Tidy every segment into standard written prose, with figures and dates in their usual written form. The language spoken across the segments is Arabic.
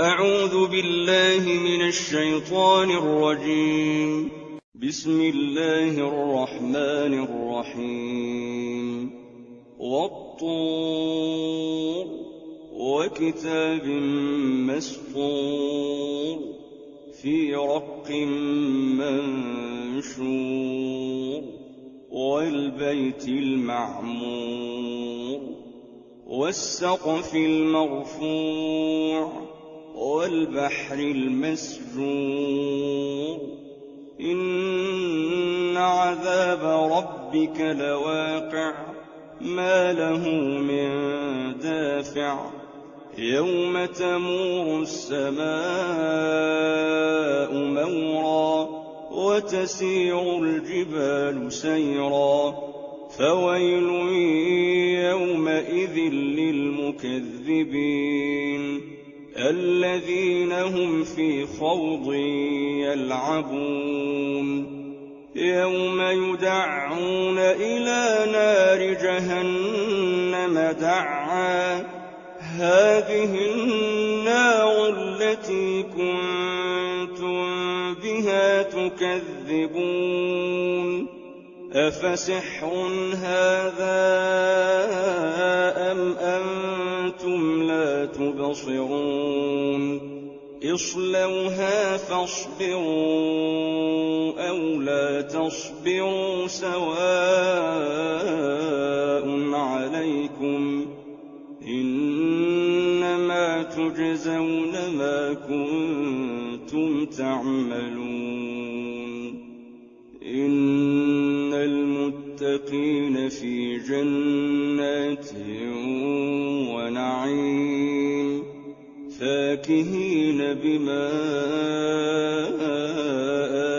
أعوذ بالله من الشيطان الرجيم. بسم الله الرحمن الرحيم. والطور وكتاب مسطور في رق منشور والبيت المعمور والسقف المرفوع والبحر المسجور إن عذاب ربك لواقع ما له من دافع يوم تمور السماء مورا وتسير الجبال سيرا فويل يومئذ للمكذبين الذين هم في خوض يلعبون يوم يدعون إلى نار جهنم دعا هذه النار التي كنتم بها تكذبون أفسحر هذا أم أنتم لا تبصرون اصلوها فاصبروا أو لا تصبروا سواء عليكم إنما تجزون ما كنتم تعملون إن المتقين في جنات ونعيم فاكهين بما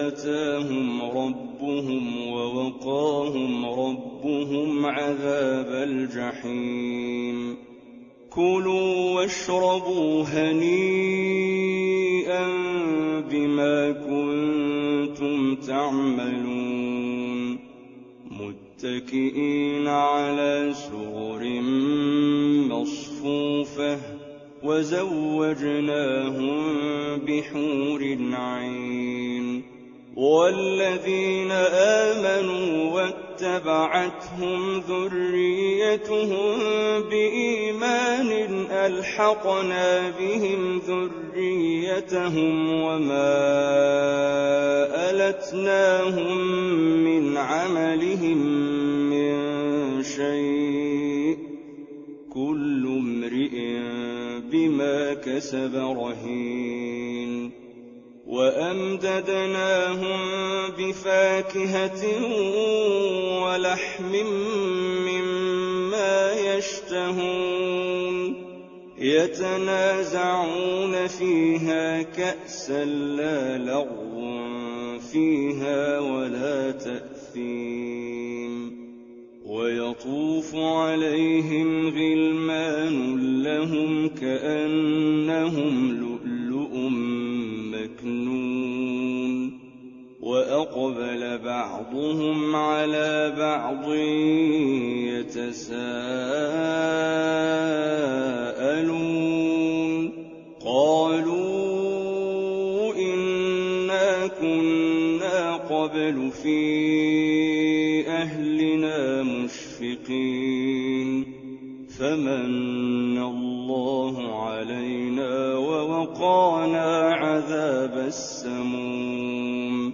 آتاهم ربهم ووقاهم ربهم عذاب الجحيم كلوا واشربوا هنيئا بما كنتم تعملون متكئين على سرر مصفوفة وزوجناهم بحور عين والذين آمنوا واتبعتهم ذريتهم بإيمان ألحقنا بهم ذريتهم وما ألتناهم من عملهم من شيء كل امرئ بما كسب رهين وأمددناهم بفاكهة ولحم مما يشتهون يتنازعون فيها كأسا لا لغو فيها ولا تأثيم ويطوف عليهم غلمان لهم كأنهم لؤلؤ مكنون وأقبل بعضهم على بعض يتساءلون قالوا إنا كنا قبل في أهلنا مشفقين فمن الله علينا ووقانا عذاب السموم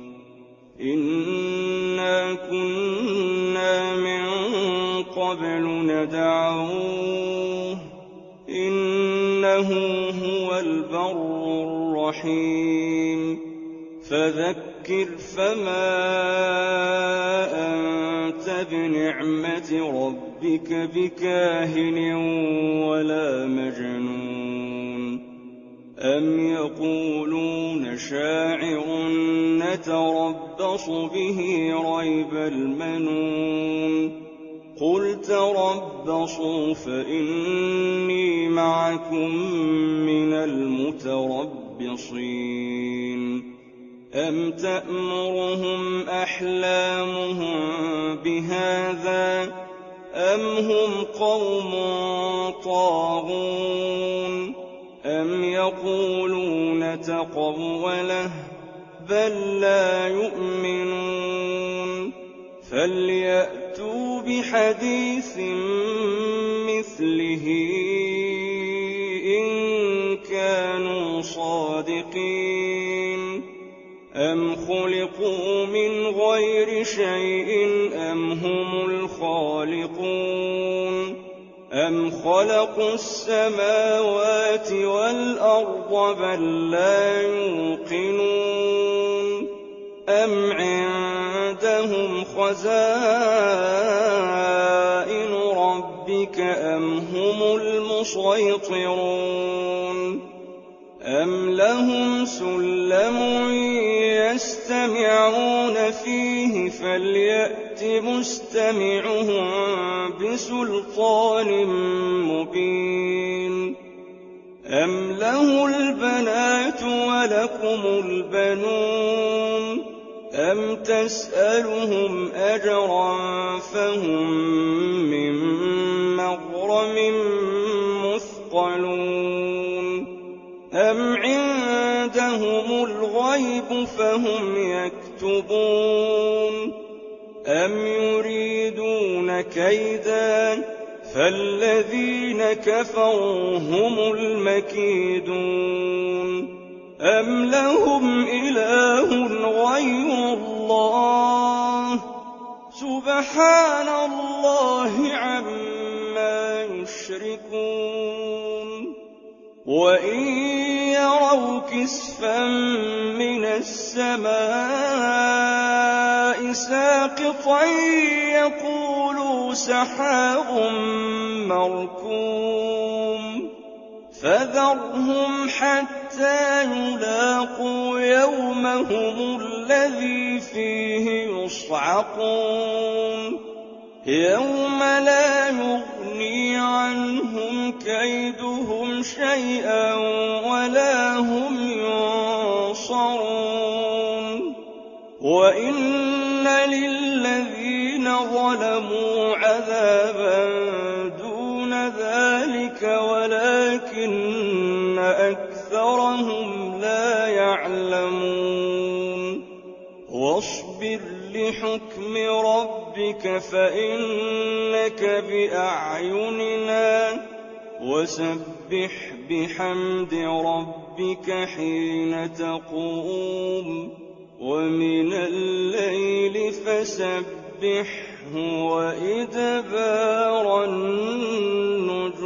إنا كنا من قبل ندعوه إنه هو البر الرحيم فذكر فما أنت بنعمة ربك بكاهن ولا مجنون أم يقولون شاعر نتربص به ريب المنون قل تربصوا فإني معكم من المتربصين أم تأمرهم أحلامهم بهذا أم هم قوم طاغون أم يقولون تقوله بل لا يؤمنون فليأتوا بحديث مثله إن كانوا صادقين أم خلقوا من غير شيء أم هم الخالقون أم خلقوا السماوات والأرض بل لا يوقنون أم عندهم خزائن ربك أم هم المسيطرون أم لهم سلم يستمعون فيه فليأت مستمعهم بسلطان مبين أم له البنات ولكم البنون أم تسألهم أجرا فهم من مغرم مثقلون أم عندهم الغيب فهم يكتبون أم يريدون كيدا فالذين كفروا هم المكيدون أم لهم إله غير الله سبحان الله عما يشركون وإن يروا كسفا من السماء ساقطا يقولوا سحاب مركوم فذرهم حتى يلاقوا يومهم الذي فيه يصعقون يوم لا يغني عنهم كيدهم شيئا ولا هم ينصرون وإن للذين ظلموا عذابا دون ذلك ولكن أكثرهم لا يعلمون واصبر لحكم ربك فإنك بأعيننا وسبح بحمد ربك حين تقوم ومن الليل فسبحه وإدبار النجوم